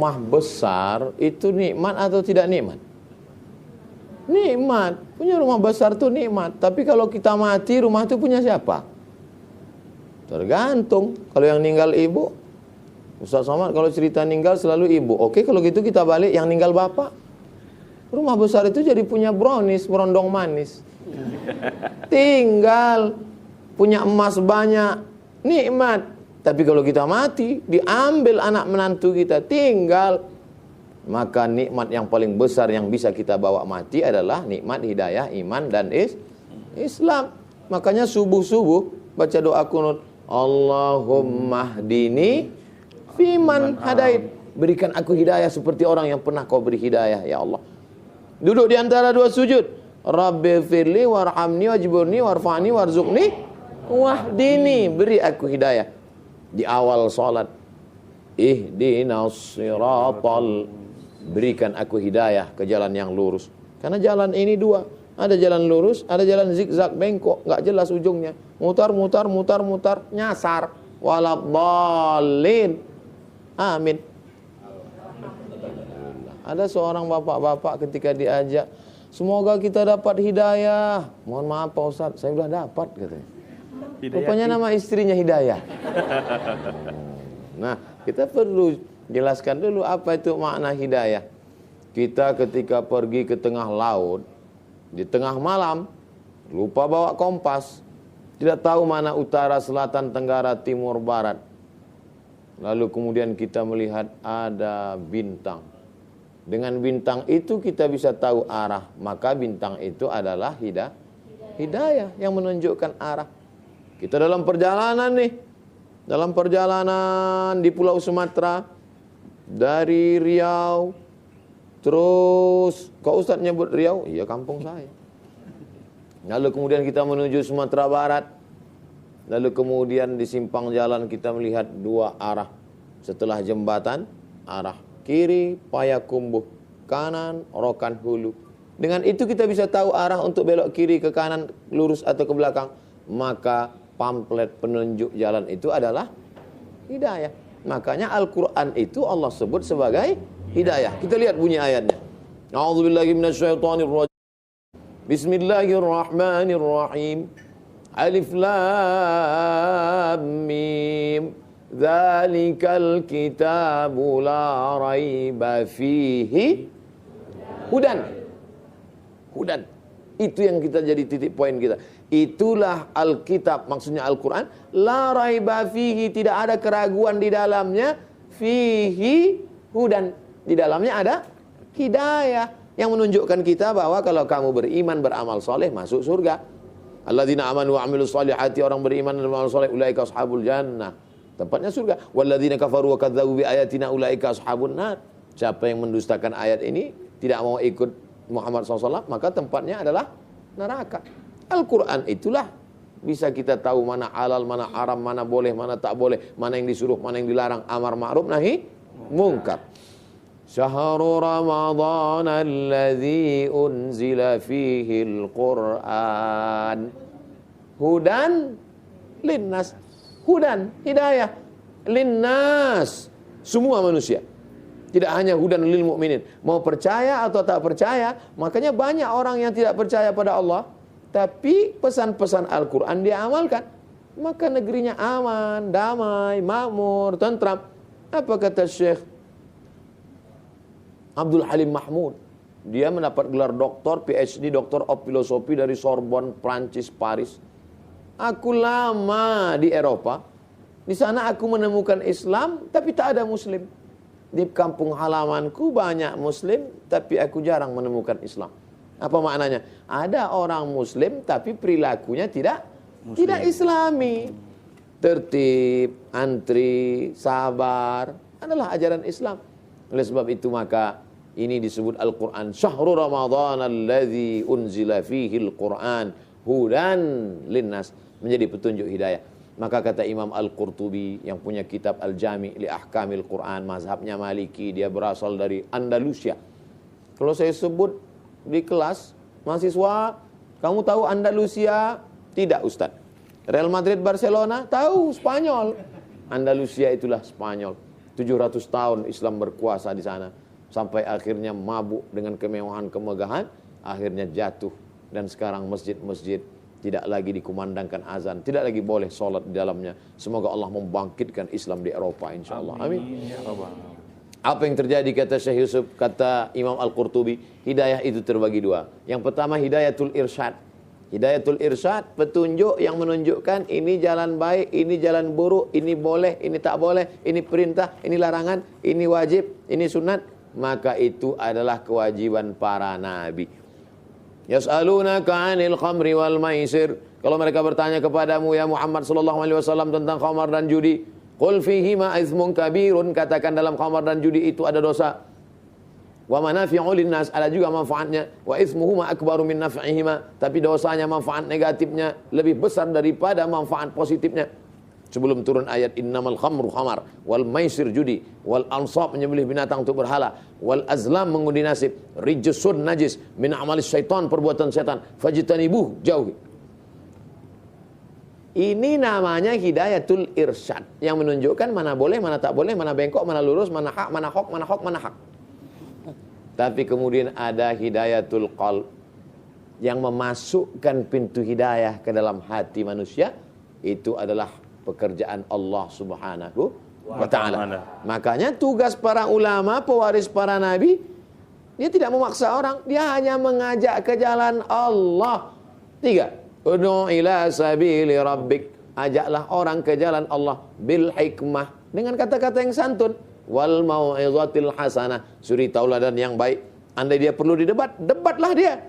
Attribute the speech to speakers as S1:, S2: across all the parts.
S1: rumah besar itu nikmat atau tidak nikmat? Nikmat. Punya rumah besar itu nikmat. Tapi kalau kita mati, rumah itu punya siapa? Tergantung. Kalau yang ninggal ibu, Ustaz Somad kalau cerita ninggal selalu ibu. Oke, kalau gitu kita balik yang ninggal bapak. Rumah besar itu jadi punya brownies, berondong manis. Tinggal punya emas banyak, nikmat. Tapi kalau kita mati, diambil anak menantu kita, tinggal. Maka nikmat yang paling besar yang bisa kita bawa mati adalah nikmat hidayah, iman, dan Islam. Makanya subuh-subuh baca doa kunut, Allahumma hdini fiman hadait. Berikan aku hidayah seperti orang yang pernah kau beri hidayah, ya Allah. Duduk di antara dua sujud, Rabbi firli warhamni wajburni warfa'ni warzuqni wahdini. Beri aku hidayah. Di awal salat, ihdinas siratal, berikan aku hidayah ke jalan yang lurus. Karena jalan ini dua, ada jalan lurus, ada jalan zigzag bengkok, nggak jelas ujungnya, mutar, nyasar, waladhdallin. Amin. Ada seorang bapak-bapak ketika diajak, semoga kita dapat hidayah. Mohon maaf Pak Ustadz, saya sudah dapat katanya. Rupanya nama istrinya Hidayah. Nah, kita perlu jelaskan dulu apa itu makna hidayah. Kita ketika pergi ke tengah laut, di tengah malam, lupa bawa kompas, tidak tahu mana utara, selatan, tenggara, timur, barat. Lalu kemudian kita melihat ada bintang. Dengan bintang itu kita bisa tahu arah. Maka bintang itu adalah hidayah yang menunjukkan arah. Kita dalam perjalanan nih, dalam perjalanan di Pulau Sumatera, dari Riau, terus, kok Ustadz nyebut Riau? Iya, kampung saya. Lalu kemudian kita menuju Sumatera Barat, lalu kemudian di simpang jalan kita melihat dua arah. Setelah jembatan, arah kiri Payakumbuh, kanan Rokan Hulu. Dengan itu kita bisa tahu arah untuk belok kiri ke kanan, lurus atau ke belakang. Maka pamflet penunjuk jalan itu adalah hidayah. Makanya Al-Quran itu Allah sebut sebagai hidayah. Kita lihat bunyi ayatnya. A'udzubillahi minasyaitonirrajim. Bismillahirrahmanirrahim. Alif lam mim. Dzalikal kitabu la raiba fihi hudan. Hudan. Itu yang kita jadi titik poin kita. Itulah Alkitab, maksudnya Al-Quran. La raiba fihi, tidak ada keraguan di dalamnya. Fihi hudan, di dalamnya ada hidayah yang menunjukkan kita bahwa kalau kamu beriman, beramal soleh, masuk surga. Alladzina amanu wa amilus solihati, orang beriman dan beramal soleh, ulaika ashabul jannah, tempatnya surga. Walladzina kafaru wa kadzdzabu bi ayatina, ulaika ashabun nar. Siapa yang mendustakan ayat ini, tidak mau ikut Muhammad SAW, maka tempatnya adalah neraka. Al-Quran itulah bisa kita tahu mana halal, mana haram, mana boleh, mana tak boleh, mana yang disuruh, mana yang dilarang, amar ma'ruf nahi munkar. Syahrul Ramadan alladzi unzila fihi al-Quran hudan linnas. Hudan, hidayah, linnas, semua manusia. Tidak hanya hudan lil mu'minin. Mau percaya atau tak percaya. Makanya banyak orang yang tidak percaya pada Allah, tapi pesan-pesan Al-Quran dia amalkan. Maka negerinya aman, damai, makmur, tentram. Apa kata Syekh Abdul Halim Mahmud? Dia mendapat gelar doktor, PhD, Doctor of Philosophy dari Sorbonne, Prancis, Paris. Aku lama di Eropa. Di sana aku menemukan Islam, tapi tak ada Muslim. Di kampung halamanku banyak Muslim, tapi aku jarang menemukan Islam. Apa maknanya? Ada orang Muslim, tapi perilakunya tidak Islami. Tertib, antri, sabar, adalah ajaran Islam. Oleh sebab itu maka ini disebut Al-Quran. Syahrul Ramadan alladzi unzila fihi al-Quran hudan linnas, menjadi petunjuk hidayah. Maka kata Imam Al-Qurtubi yang punya kitab Al-Jami' li Ahkamil Quran, mazhabnya Maliki, dia berasal dari Andalusia. Kalau saya sebut di kelas mahasiswa, kamu tahu Andalusia? Tidak Ustaz. Real Madrid, Barcelona? Tahu, Spanyol. Andalusia itulah Spanyol. 700 tahun Islam berkuasa di sana. Sampai akhirnya mabuk dengan kemewahan, kemegahan. Akhirnya jatuh. Dan sekarang masjid-masjid tidak lagi dikumandangkan azan. Tidak lagi boleh sholat di dalamnya. Semoga Allah membangkitkan Islam di Eropa insyaAllah. Amin. Apa yang terjadi kata Syekh Yusuf, kata Imam Al-Qurtubi, hidayah itu terbagi dua. Yang pertama hidayatul irsyad. Hidayatul irsyad, petunjuk yang menunjukkan ini jalan baik, ini jalan buruk, ini boleh, ini tak boleh, ini perintah, ini larangan, ini wajib, ini sunat. Maka itu adalah kewajiban para nabi. Yas'alunaka 'anil khamri wal maisir. Kalau mereka bertanya kepadamu ya Muhammad sallallahu alaihi wasallam tentang khamar dan judi, qul fihima itsmun kabirun, katakan dalam khamar dan judi itu ada dosa. Wa manafi'u linnas, ada juga manfaatnya. Wa itsmuhuma akbaru min naf'ihima, tapi dosanya, manfaat negatifnya lebih besar daripada manfaat positifnya. Sebelum turun ayat innamal khamru khamar wal maisir judi wal ansab menyembelih binatang untuk berhala wal azlam mengundi nasib rijsun najis min amalis syaitan, perbuatan setan, fajtanibuh, jauhi. Ini namanya hidayatul irsyad yang menunjukkan mana boleh, mana tak boleh, mana bengkok, mana lurus, mana hak, mana hok, mana hok, mana hak. Tapi kemudian ada hidayatul qalb yang memasukkan pintu hidayah ke dalam hati manusia. Itu adalah pekerjaan Allah Subhanahu wa ta'ala. Makanya tugas para ulama, pewaris para nabi, dia tidak memaksa orang, dia hanya mengajak ke jalan Allah. 3. Ud'u ila sabili rabbik, ajaklah orang ke jalan Allah bil hikmah, dengan kata-kata yang santun, wal mau'izatil hasanah, suri tauladan yang baik. Andai dia perlu didebat, debatlah dia.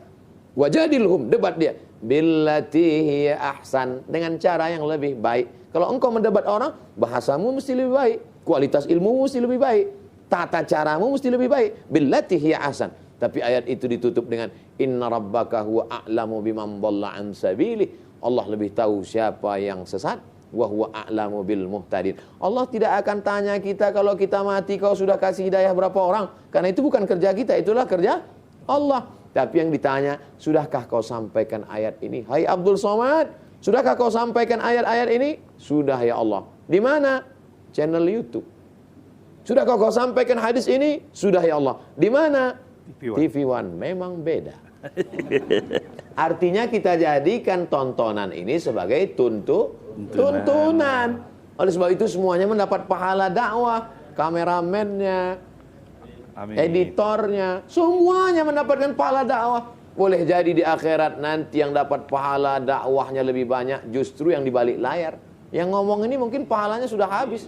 S1: Wajadilhum, debat dia. Billati hiya ahsan, dengan cara yang lebih baik. Kalau engkau mendebat orang, bahasamu mesti lebih baik, kualitas ilmu mesti lebih baik, tata caramu mesti lebih baik. Billati hiya ahsan. Tapi ayat itu ditutup dengan inna rabbaka huwa a'lamu biman dhalla an sabili. Allah lebih tahu siapa yang sesat. Wa huwa a'lamu bil muhtadin. Allah tidak akan tanya kita kalau kita mati kau sudah kasih hidayah berapa orang, karena itu bukan kerja kita, itulah kerja Allah. Tapi yang ditanya, sudahkah kau sampaikan ayat ini? Hai Abdul Somad, sudahkah kau sampaikan ayat-ayat ini? Sudah ya Allah. Di mana? Channel YouTube. Sudahkah kau sampaikan hadis ini? Sudah ya Allah. Di mana? TV One. Memang beda. Artinya kita jadikan tontonan ini sebagai tuntunan. Oleh sebab itu semuanya mendapat pahala dakwah. Kameramennya, editornya, semuanya mendapatkan pahala dakwah. Boleh jadi di akhirat nanti yang dapat pahala dakwahnya lebih banyak justru yang di balik layar. Yang ngomong ini mungkin pahalanya sudah habis.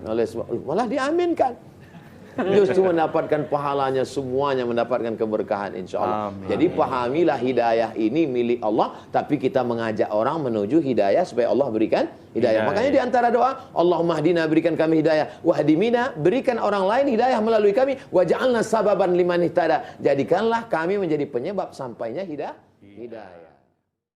S1: Oleh sebab malah diaminkan. Justru mendapatkan pahalanya, semuanya mendapatkan keberkahan insyaAllah. Jadi pahamilah hidayah ini milik Allah, tapi kita mengajak orang menuju hidayah supaya Allah berikan hidayah. Makanya di antara doa, Allahumma hdina, berikan kami hidayah, wahdimina, berikan orang lain hidayah melalui kami, waj'alna sababan liman ihtada, jadikanlah kami menjadi penyebab sampainya hidayah.